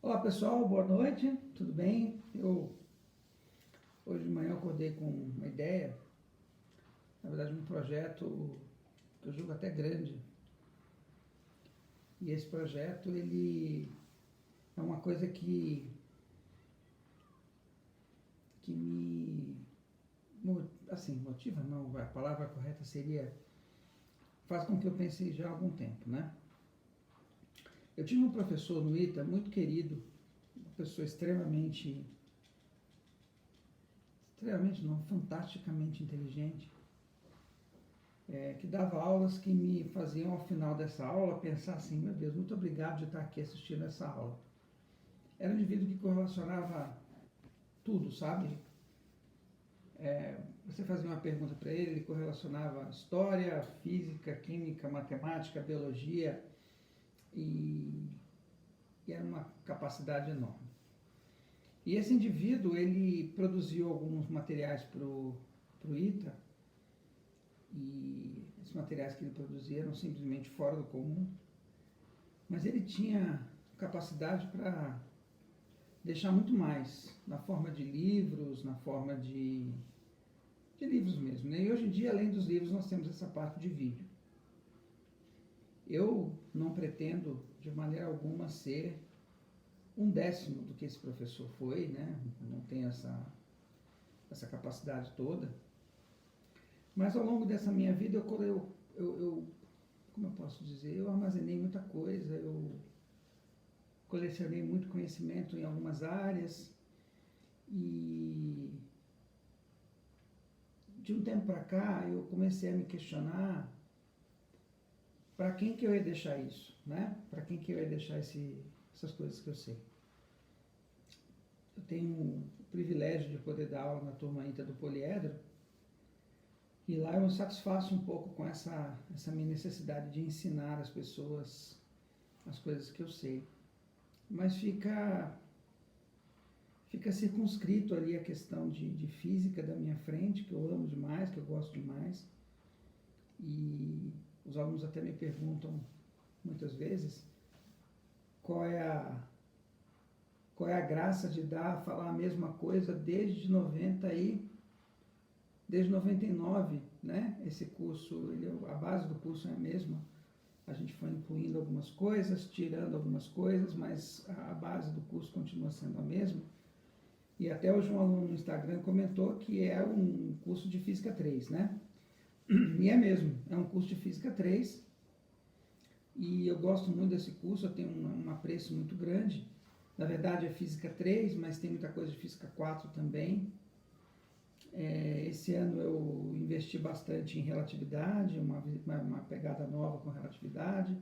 Olá pessoal, boa noite, tudo bem? Hoje de manhã eu acordei com uma ideia, na verdade um projeto que eu julgo até grande. E esse projeto, ele é uma coisa que motiva não, a palavra correta seria, faz com que eu pense já há algum tempo, né? Eu tive um professor no ITA, muito querido, uma pessoa fantasticamente inteligente, que dava aulas que me faziam, ao final dessa aula, pensar assim, meu Deus, muito obrigado de estar aqui assistindo essa aula. Era um indivíduo que correlacionava tudo, sabe? Você fazia uma pergunta para ele correlacionava história, física, química, matemática, biologia, e era uma capacidade enorme. E esse indivíduo, ele produziu alguns materiais para o ITA, e esses materiais que ele produzia eram simplesmente fora do comum, mas ele tinha capacidade para deixar muito mais, na forma de livros, na forma de livros mesmo, né? E hoje em dia, além dos livros, nós temos essa parte de vídeo. Eu não pretendo, de maneira alguma, ser 1/10 do que esse professor foi, né? Não tenho essa capacidade toda. Mas ao longo dessa minha vida, como eu posso dizer, eu armazenei muita coisa, eu colecionei muito conhecimento em algumas áreas, e de um tempo para cá eu comecei a me questionar para quem que eu ia deixar isso, né? Para quem que eu ia deixar essas coisas que eu sei. Eu tenho o privilégio de poder dar aula na turma ITA do Poliedro, e lá eu me satisfaço um pouco com essa minha necessidade de ensinar as pessoas as coisas que eu sei. Mas fica circunscrito ali a questão de física da minha frente, que eu amo demais, que eu gosto demais. E os alunos até me perguntam muitas vezes qual é a graça de falar a mesma coisa desde 99, né? Esse curso, a base do curso é a mesma. A gente foi incluindo algumas coisas, tirando algumas coisas, mas a base do curso continua sendo a mesma. E até hoje um aluno no Instagram comentou que é um curso de Física 3, né? E é mesmo, é um curso de Física 3. E eu gosto muito desse curso, eu tenho um apreço muito grande. Na verdade é Física 3, mas tem muita coisa de Física 4 também. Esse ano eu investi bastante em relatividade, uma pegada nova com relatividade,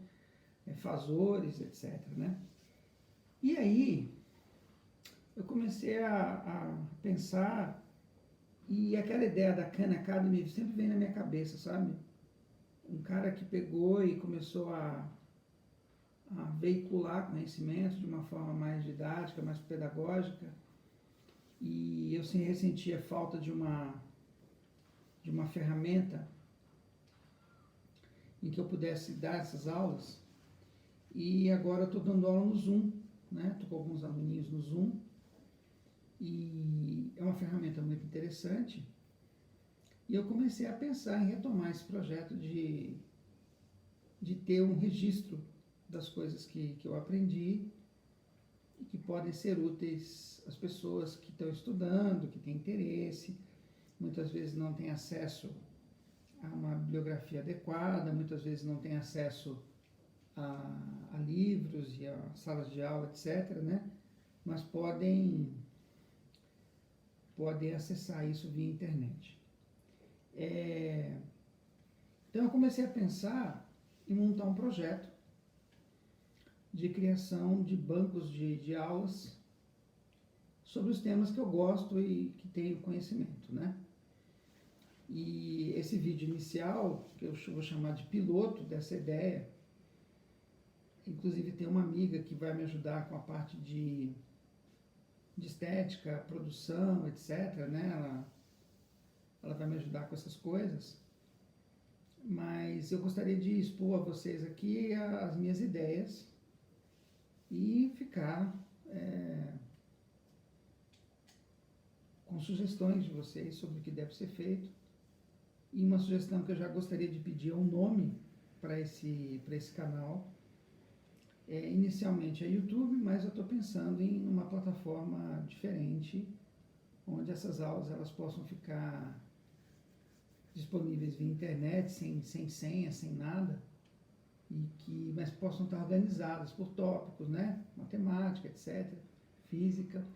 fasores, etc, né? E aí eu comecei a pensar, e aquela ideia da Khan Academy sempre vem na minha cabeça, sabe? Um cara que pegou e começou a veicular conhecimento de uma forma mais didática, mais pedagógica, e eu sempre ressentia falta de uma ferramenta em que eu pudesse dar essas aulas. E agora eu estou dando aula no Zoom, né? Estou com alguns aluninhos no Zoom, e é uma ferramenta muito interessante. E eu comecei a pensar em retomar esse projeto de ter um registro das coisas que eu aprendi e que podem ser úteis às pessoas que estão estudando, que têm interesse, muitas vezes não têm acesso a uma bibliografia adequada, muitas vezes não têm acesso a livros e a salas de aula, etc., né? Mas podem acessar isso via internet. Então eu comecei a pensar em montar um projeto de criação de bancos de aulas sobre os temas que eu gosto e que tenho conhecimento, né? E esse vídeo inicial, que eu vou chamar de piloto dessa ideia, inclusive tem uma amiga que vai me ajudar com a parte de estética, produção, etc., né? Ela vai me ajudar com essas coisas, mas eu gostaria de expor a vocês aqui as minhas ideias e ficar com sugestões de vocês sobre o que deve ser feito. E uma sugestão que eu já gostaria de pedir é um nome para esse canal. Inicialmente é YouTube, mas eu estou pensando em uma plataforma diferente, onde essas aulas elas possam ficar disponíveis via internet, sem senha, sem nada, mas possam estar organizadas por tópicos, né? Matemática, etc., física.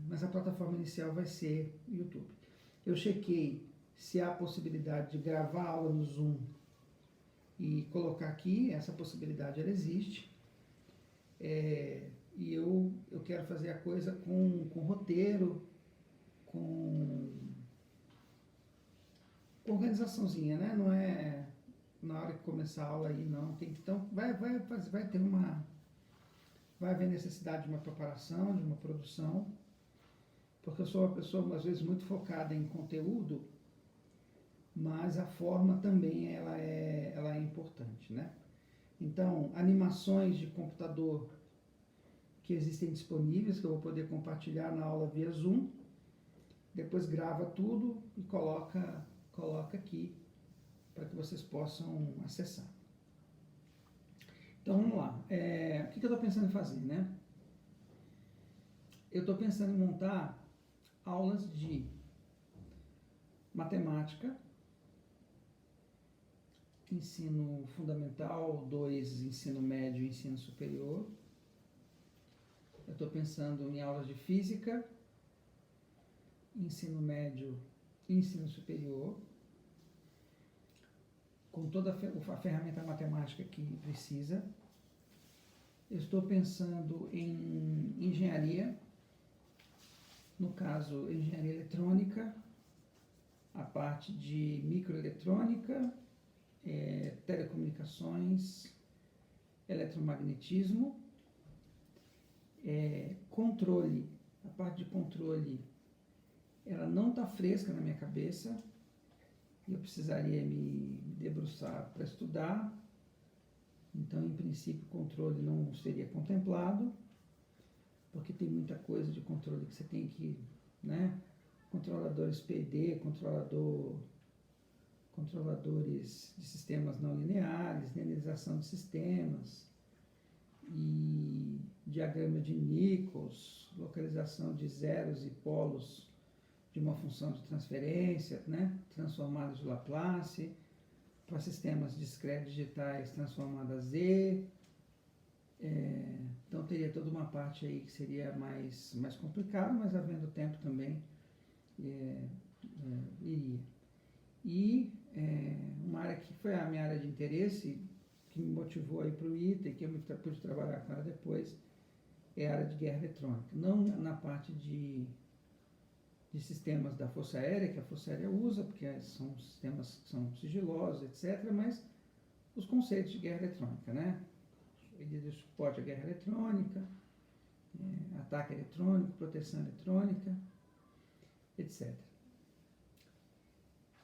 Mas a plataforma inicial vai ser YouTube. Eu chequei se há possibilidade de gravar a aula no Zoom e colocar aqui, essa possibilidade ela existe. E eu quero fazer a coisa com roteiro, com organizaçãozinha, né? Não é na hora que começar a aula aí, não. Então, vai haver necessidade de uma preparação, de uma produção, porque eu sou uma pessoa, às vezes, muito focada em conteúdo, mas a forma também ela é importante, né? Então, animações de computador que existem disponíveis, que eu vou poder compartilhar na aula via Zoom, depois grava tudo e coloca aqui para que vocês possam acessar. Então, vamos lá. O que eu estou pensando em fazer, né? Eu estou pensando em montar aulas de matemática, ensino fundamental, 2, ensino médio e ensino superior. Eu estou pensando em aulas de física, ensino médio e ensino superior, com toda a ferramenta matemática que precisa. Eu estou pensando em engenharia, no caso, engenharia eletrônica, a parte de microeletrônica, telecomunicações, eletromagnetismo, controle. A parte de controle, ela não está fresca na minha cabeça, eu precisaria me debruçar para estudar. Então, em princípio, o controle não seria contemplado, porque tem muita coisa de controle que você tem que, né? Controladores PD, controladores de sistemas não lineares, linearização de sistemas, e diagrama de Nichols, localização de zeros e polos de uma função de transferência, né? Transformados de Laplace, para sistemas discretos digitais transformada a Z. Então teria toda uma parte aí que seria mais complicada, mas havendo tempo também iria. E uma área que foi a minha área de interesse, que me motivou a ir para o ITA e que eu pude trabalhar com ela depois, é a área de guerra eletrônica. Não na parte de sistemas da Força Aérea, que a Força Aérea usa, porque são sistemas que são sigilosos, etc., mas os conceitos de guerra eletrônica, né? De suporte à guerra eletrônica, ataque eletrônico, proteção eletrônica, etc.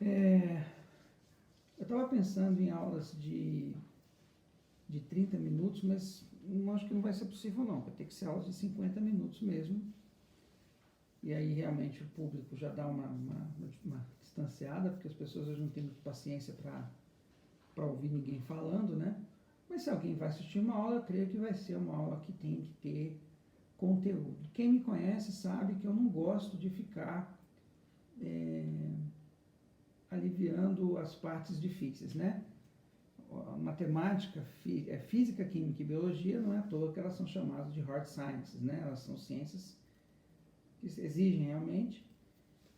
Eu estava pensando em aulas de 30 minutos, mas não acho que não vai ser possível não, vai ter que ser aulas de 50 minutos mesmo. E aí realmente o público já dá uma distanciada, porque as pessoas hoje não têm muita paciência para ouvir ninguém falando, né? Mas se alguém vai assistir uma aula, eu creio que vai ser uma aula que tem que ter conteúdo. Quem me conhece sabe que eu não gosto de ficar aliviando as partes difíceis, né? A matemática, física, química e biologia, não é à toa que elas são chamadas de hard sciences, né? Elas são ciências que exigem realmente.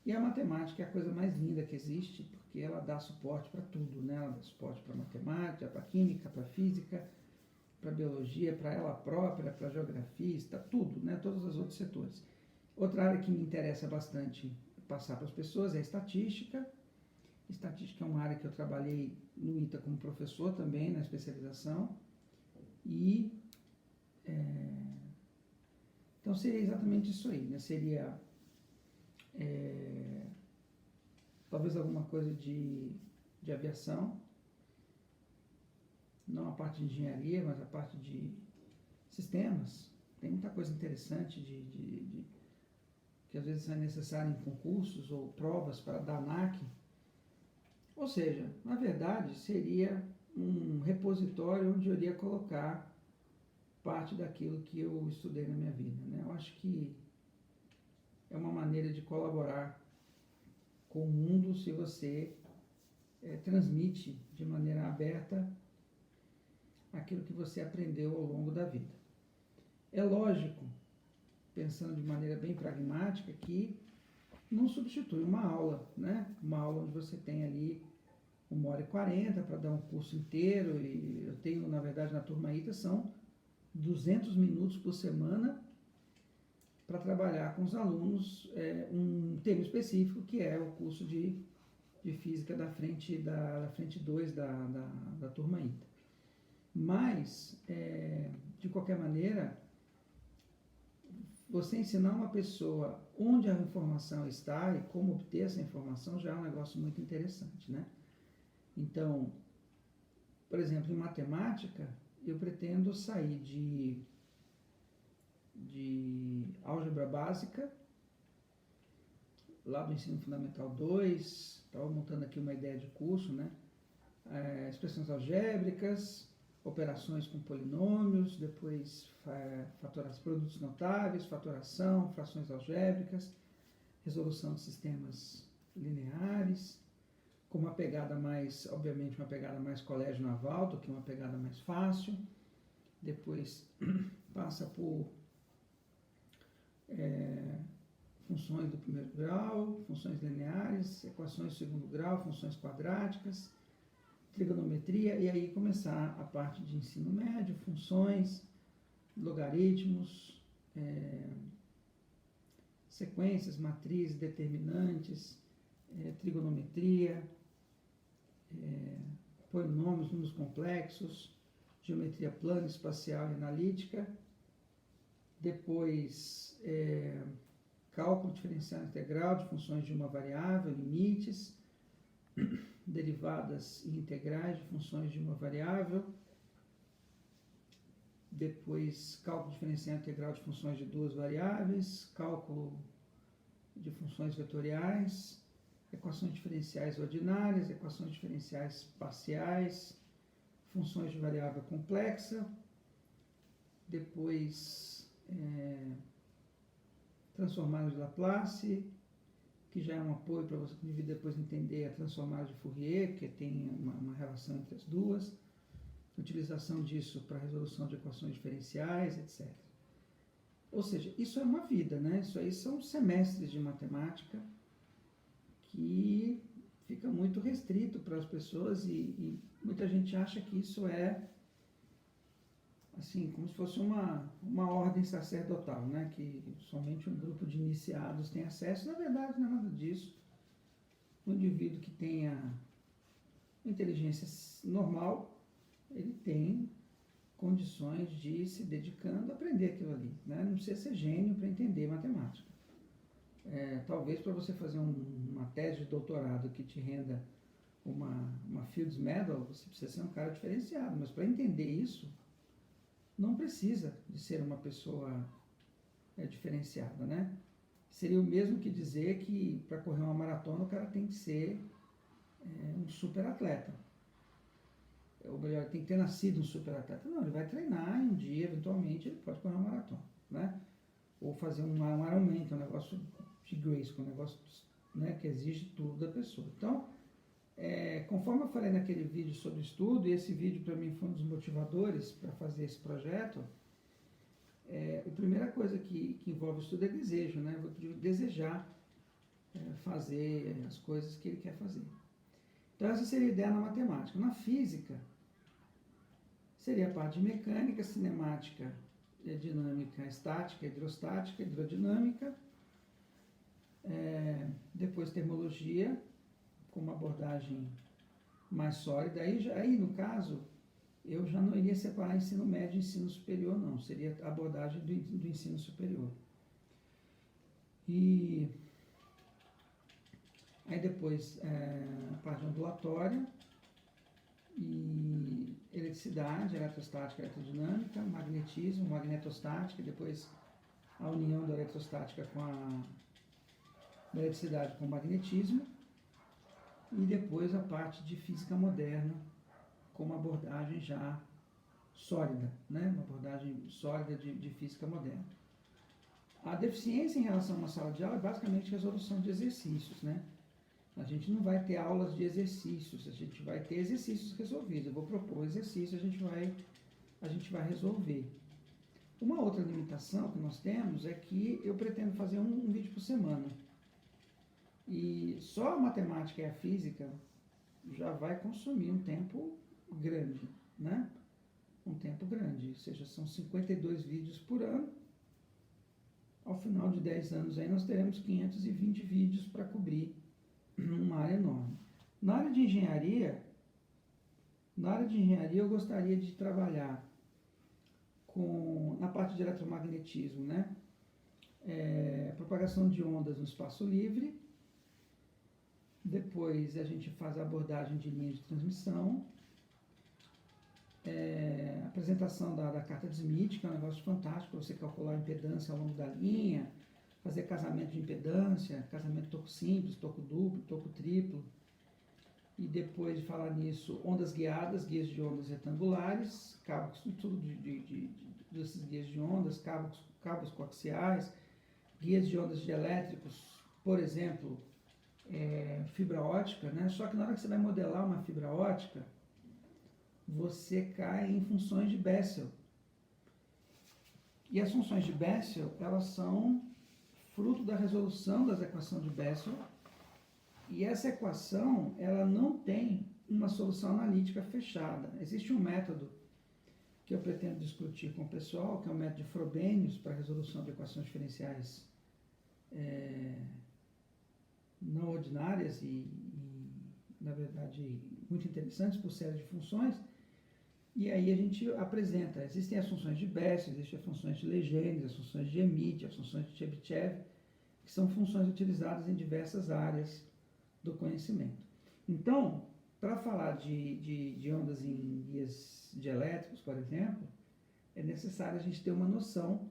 E a matemática é a coisa mais linda que existe, porque ela dá suporte para tudo, né? Ela dá suporte para matemática, para química, para física, para biologia, para ela própria, para geografia, está tudo, né? Todos os outros setores. Outra área que me interessa bastante passar para as pessoas é a estatística. Estatística é uma área que eu trabalhei no ITA como professor também, na especialização. Então seria exatamente isso aí, né? Seria talvez alguma coisa de aviação, não a parte de engenharia, mas a parte de sistemas. Tem muita coisa interessante que às vezes é necessário em concursos ou provas para dar ANAC. Ou seja, na verdade, seria um repositório onde eu iria colocar parte daquilo que eu estudei na minha vida, né? Eu acho que é uma maneira de colaborar com o mundo se você transmite de maneira aberta aquilo que você aprendeu ao longo da vida. É lógico, pensando de maneira bem pragmática, que não substitui uma aula, né? Uma aula onde você tem ali 1h40 para dar um curso inteiro, e eu tenho, na verdade, na turma ITA, são 200 minutos por semana para trabalhar com os alunos um tema específico, que é o curso de Física da frente 2 da turma ITA. Mas, de qualquer maneira, você ensinar uma pessoa onde a informação está e como obter essa informação já é um negócio muito interessante, né? Então, por exemplo, em matemática, eu pretendo sair de álgebra básica, lá do ensino fundamental 2, estava montando aqui uma ideia de curso, né? Expressões algébricas, operações com polinômios, depois produtos notáveis, fatoração, frações algébricas, resolução de sistemas lineares, com uma pegada mais, obviamente, uma pegada mais colégio naval, do que uma pegada mais fácil. Depois passa por funções do primeiro grau, funções lineares, equações do segundo grau, funções quadráticas, trigonometria, e aí começar a parte de ensino médio, funções, logaritmos, sequências, matrizes, determinantes, trigonometria, polinômios, números complexos, geometria plana, espacial e analítica. Depois, cálculo diferencial integral de funções de uma variável, limites, derivadas e integrais de funções de uma variável. Depois, cálculo diferencial integral de funções de duas variáveis, cálculo de funções vetoriais, equações diferenciais ordinárias, equações diferenciais parciais, funções de variável complexa. Depois, transformadas de Laplace, que já é um apoio para você depois entender a transformada de Fourier, porque tem uma relação entre as duas, utilização disso para resolução de equações diferenciais, etc. Ou seja, isso é uma vida, né? Isso aí são semestres de matemática que fica muito restrito para as pessoas, e muita gente acha que isso é assim, como se fosse uma ordem sacerdotal, né? Que somente um grupo de iniciados tem acesso. Na verdade, não é nada disso. O indivíduo que tenha inteligência normal, ele tem condições de ir se dedicando a aprender aquilo ali, né? Não precisa ser gênio para entender matemática. Talvez para você fazer uma tese de doutorado que te renda uma Fields Medal, você precisa ser um cara diferenciado, mas para entender isso, não precisa de ser uma pessoa diferenciada, né? Seria o mesmo que dizer que para correr uma maratona o cara tem que ser um super atleta. Ou melhor, tem que ter nascido um super atleta. Não, ele vai treinar e um dia, eventualmente, ele pode correr uma maratona, né? Ou fazer um Ironman, que é um negócio de Grace, que é um negócio, né, que exige tudo da pessoa. Então, conforme eu falei naquele vídeo sobre estudo, e esse vídeo para mim foi um dos motivadores para fazer esse projeto, a primeira coisa que envolve o estudo é desejo, né? Vou desejar fazer as coisas que ele quer fazer. Então essa seria a ideia na matemática. Na física, seria a parte de mecânica, cinemática, dinâmica, estática, hidrostática, hidrodinâmica, depois termologia, com uma abordagem mais sólida. Aí, no caso, eu já não iria separar ensino médio e ensino superior, não. Seria a abordagem do ensino superior. E aí depois a parte ambulatória, e eletricidade, eletrostática, eletrodinâmica, magnetismo, magnetostática, e depois a união da eletrostática com a da eletricidade com magnetismo, e depois a parte de física moderna, com uma abordagem já sólida, né? Uma abordagem sólida de física moderna. A deficiência em relação a uma sala de aula é basicamente resolução de exercícios, né? A gente não vai ter aulas de exercícios, a gente vai ter exercícios resolvidos. Eu vou propor um exercício, a gente vai resolver. Uma outra limitação que nós temos é que eu pretendo fazer um vídeo por semana. E só a matemática e a física já vai consumir um tempo grande, né? Um tempo grande, ou seja, são 52 vídeos por ano. Ao final de 10 anos aí nós teremos 520 vídeos para cobrir uma área enorme. Na área de engenharia eu gostaria de trabalhar na parte de eletromagnetismo, né? Propagação de ondas no espaço livre. Depois a gente faz a abordagem de linha de transmissão. Apresentação da carta de Smith, que é um negócio fantástico para você calcular a impedância ao longo da linha, fazer casamento de impedância, casamento toco simples, toco duplo, toco triplo. E depois de falar nisso, ondas guiadas, guias de ondas retangulares, cabos, tudo desses guias de ondas, cabos coaxiais, guias de ondas dielétricos, por exemplo, fibra ótica, né? Só que na hora que você vai modelar uma fibra ótica, você cai em funções de Bessel. E as funções de Bessel, elas são fruto da resolução das equações de Bessel, e essa equação, ela não tem uma solução analítica fechada. Existe um método que eu pretendo discutir com o pessoal, que é o método de Frobenius para a resolução de equações diferenciais não ordinárias e, na verdade, muito interessantes por série de funções. E aí a gente apresenta, existem as funções de Bessel, existem as funções de Legendre, as funções de Hermite, as funções de Chebyshev, que são funções utilizadas em diversas áreas do conhecimento. Então, para falar de ondas em guias dielétricos, por exemplo, é necessário a gente ter uma noção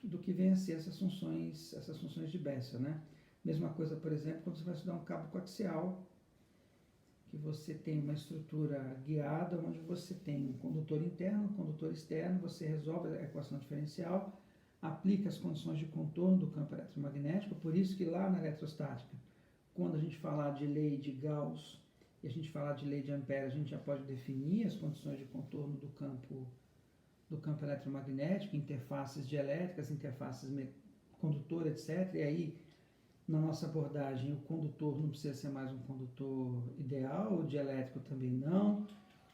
do que vem a ser essas funções de Bessel, né? Mesma coisa, por exemplo, quando você vai estudar um cabo coaxial, que você tem uma estrutura guiada, onde você tem um condutor interno, um condutor externo, você resolve a equação diferencial, aplica as condições de contorno do campo eletromagnético, por isso que lá na eletrostática, quando a gente falar de lei de Gauss e a gente falar de lei de Ampère, a gente já pode definir as condições de contorno do campo eletromagnético, interfaces dielétricas, interfaces condutor, etc. E aí, na nossa abordagem, o condutor não precisa ser mais um condutor ideal, o dielétrico também não.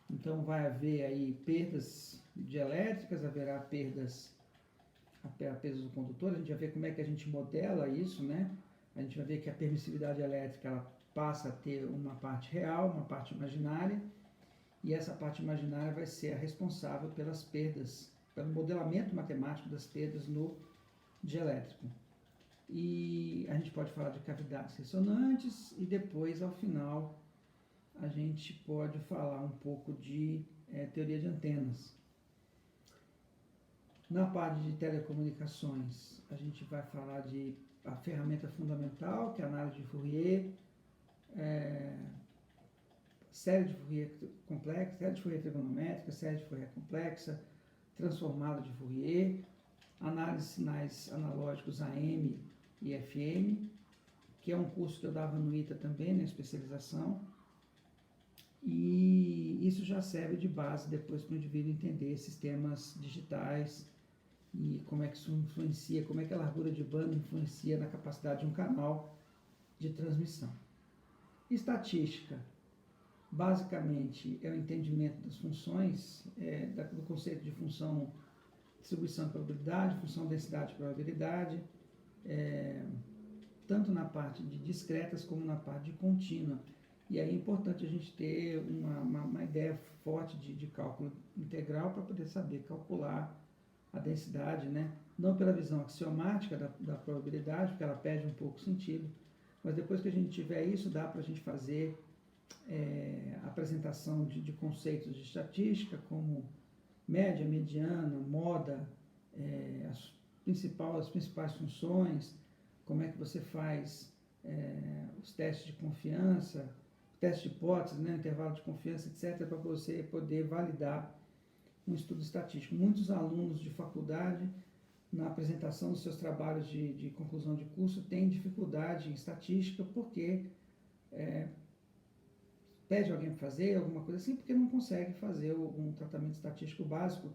Então, vai haver aí perdas dielétricas, haverá perdas do condutor. A gente vai ver como é que a gente modela isso, né? A gente vai ver que a permissividade elétrica ela passa a ter uma parte real, uma parte imaginária, e essa parte imaginária vai ser a responsável pelas perdas, pelo modelamento matemático das perdas no dielétrico. E a gente pode falar de cavidades ressonantes e depois, ao final, a gente pode falar um pouco de teoria de antenas. Na parte de telecomunicações, a gente vai falar de a ferramenta fundamental, que é a análise de Fourier, série de Fourier complexa, série de Fourier trigonométrica, série de Fourier complexa, transformada de Fourier, análise de sinais analógicos AM e FM, que é um curso que eu dava no ITA também, na especialização, e isso já serve de base depois para o indivíduo entender sistemas digitais e como é que isso influencia, como é que a largura de banda influencia na capacidade de um canal de transmissão. Estatística, basicamente, é o entendimento das funções, do conceito de função distribuição de probabilidade, função densidade de probabilidade, tanto na parte de discretas como na parte de contínua. E aí é importante a gente ter uma ideia forte de cálculo integral para poder saber calcular a densidade, né? Não pela visão axiomática da probabilidade, porque ela perde um pouco o sentido, mas depois que a gente tiver isso, dá para a gente fazer apresentação de conceitos de estatística, como média, mediana, moda, as principais funções, como é que você faz os testes de confiança, teste de hipótese, né, intervalo de confiança, etc., para você poder validar um estudo estatístico. Muitos alunos de faculdade, na apresentação dos seus trabalhos de conclusão de curso, têm dificuldade em estatística porque pede alguém para fazer alguma coisa assim, porque não consegue fazer um tratamento estatístico básico,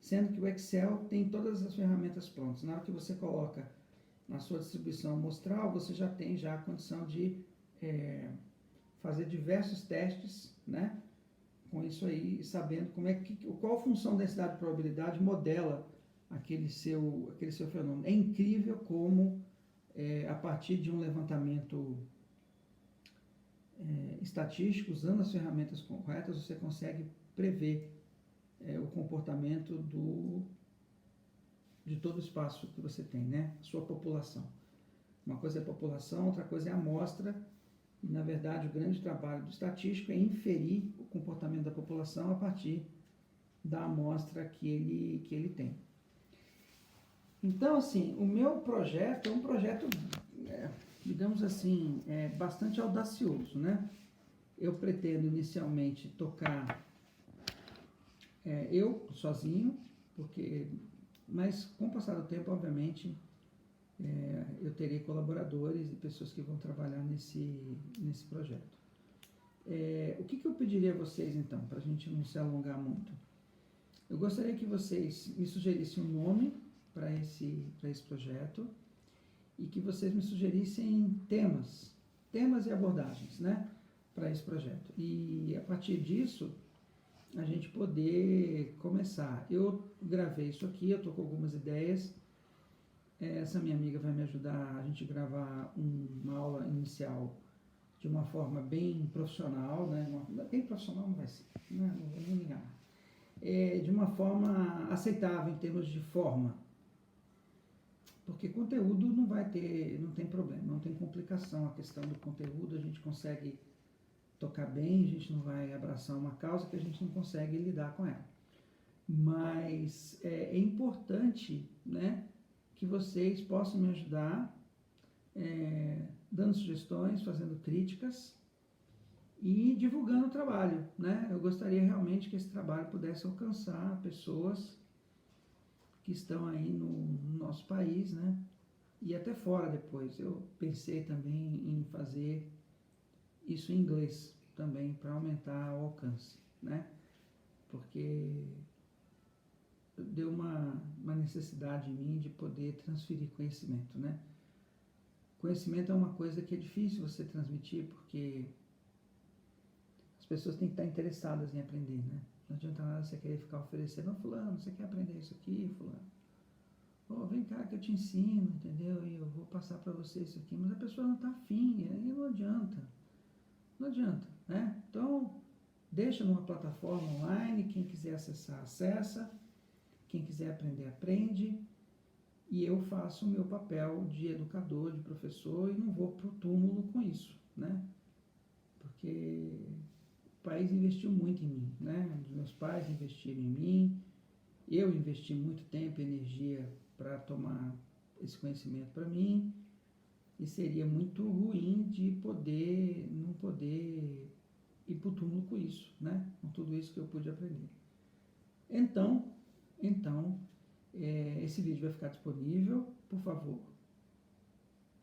sendo que o Excel tem todas as ferramentas prontas. Na hora que você coloca na sua distribuição amostral, você já tem já a condição de fazer diversos testes, né? Com isso aí, sabendo qual a função da densidade de probabilidade modela aquele seu fenômeno. É incrível como, a partir de um levantamento estatístico, usando as ferramentas corretas, você consegue prever o comportamento de todo o espaço que você tem, né? A sua população. Uma coisa é a população, outra coisa é a amostra. E, na verdade, o grande trabalho do estatístico é inferir o comportamento da população a partir da amostra que ele tem. Então, assim, o meu projeto é um projeto, digamos assim, bastante audacioso, né? Eu pretendo inicialmente tocar eu sozinho, mas com o passar do tempo, obviamente, eu terei colaboradores e pessoas que vão trabalhar nesse projeto. O que eu pediria a vocês, então, para a gente não se alongar muito? Eu gostaria que vocês me sugerissem um nome para esse projeto e que vocês me sugerissem temas e abordagens, né, para esse projeto. E, a partir disso, a gente poder começar. Eu gravei isso aqui, eu estou com algumas ideias. Essa minha amiga vai me ajudar a gente gravar uma aula inicial de uma forma bem profissional, né? Bem profissional não vai ser, né? Não vou me enganar. De uma forma aceitável em termos de forma. Porque conteúdo não tem problema, não tem complicação. A questão do conteúdo a gente consegue tocar bem, a gente não vai abraçar uma causa que a gente não consegue lidar com ela. Mas é importante, né, que vocês possam me ajudar dando sugestões, fazendo críticas e divulgando o trabalho, né? Eu gostaria realmente que esse trabalho pudesse alcançar pessoas que estão aí no nosso país, né? E até fora depois. Eu pensei também em fazer isso em inglês também, para aumentar o alcance, né? Porque deu uma necessidade em mim de poder transferir conhecimento, né? Conhecimento é uma coisa que é difícil você transmitir, porque as pessoas têm que estar interessadas em aprender, né? Não adianta nada você querer ficar oferecendo, fulano, você quer aprender isso aqui, fulano? Vem cá que eu te ensino, entendeu? E eu vou passar para você isso aqui, mas a pessoa não está afim, e aí não adianta. Não adianta, né? Então, deixa numa plataforma online, quem quiser acessar, acessa, quem quiser aprender, aprende, e eu faço o meu papel de educador, de professor, e não vou pro túmulo com isso, né? Porque o país investiu muito em mim, né? Os meus pais investiram em mim, eu investi muito tempo e energia para tomar esse conhecimento para mim, e seria muito ruim de não poder ir para o túmulo com isso, né? Com tudo isso que eu pude aprender. Então, esse vídeo vai ficar disponível. Por favor,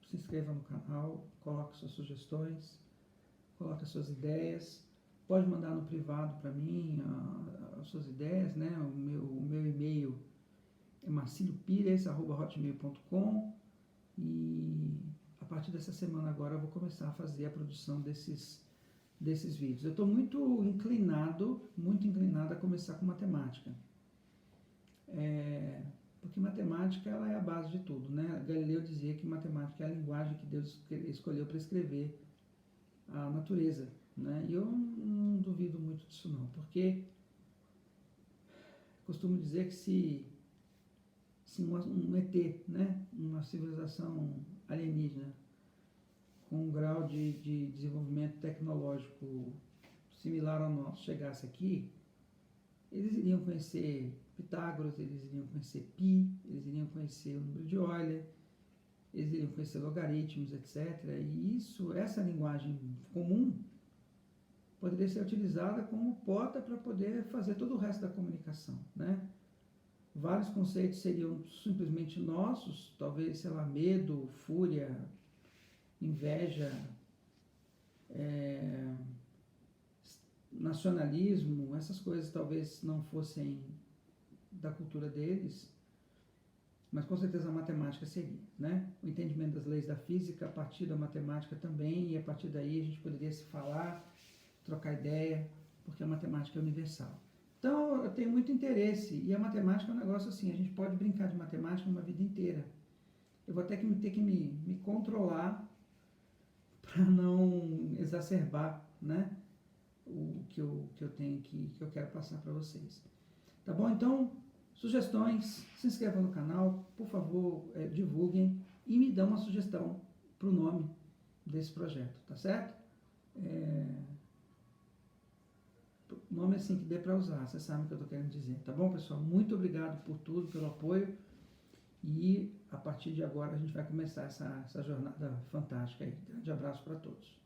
se inscreva no canal, coloque suas sugestões, coloque suas ideias. Pode mandar no privado para mim as suas ideias, né? O meu e-mail é marciliopires@hotmail.com, e a partir dessa semana agora eu vou começar a fazer a produção desses vídeos. Eu estou muito inclinado a começar com matemática. Porque matemática ela é a base de tudo, né? Galileu dizia que matemática é a linguagem que Deus escolheu para escrever a natureza, né? E eu não duvido muito disso não, porque costumo dizer que se um ET, né? Uma civilização alienígena com um grau de desenvolvimento tecnológico similar ao nosso chegasse aqui, eles iriam conhecer Pitágoras, eles iriam conhecer Pi, eles iriam conhecer o número de Euler, eles iriam conhecer logaritmos, etc. E essa linguagem comum poderia ser utilizada como porta para poder fazer todo o resto da comunicação, né? Vários conceitos seriam simplesmente nossos, talvez, sei lá, medo, fúria, inveja, nacionalismo, essas coisas talvez não fossem da cultura deles, mas com certeza a matemática seria, né? O entendimento das leis da física a partir da matemática também, e a partir daí a gente poderia se falar, trocar ideia, porque a matemática é universal. Então, eu tenho muito interesse, e a matemática é um negócio assim, a gente pode brincar de matemática uma vida inteira. Eu vou até ter que me controlar para não exacerbar, né, o que eu tenho que eu quero passar para vocês. Tá bom? Então, sugestões, se inscrevam no canal, por favor, divulguem e me dão uma sugestão para o nome desse projeto, tá certo? Nome assim que dê para usar, vocês sabem o que eu estou querendo dizer, tá bom, pessoal? Muito obrigado por tudo, pelo apoio, e a partir de agora a gente vai começar essa jornada fantástica aí. Grande abraço para todos.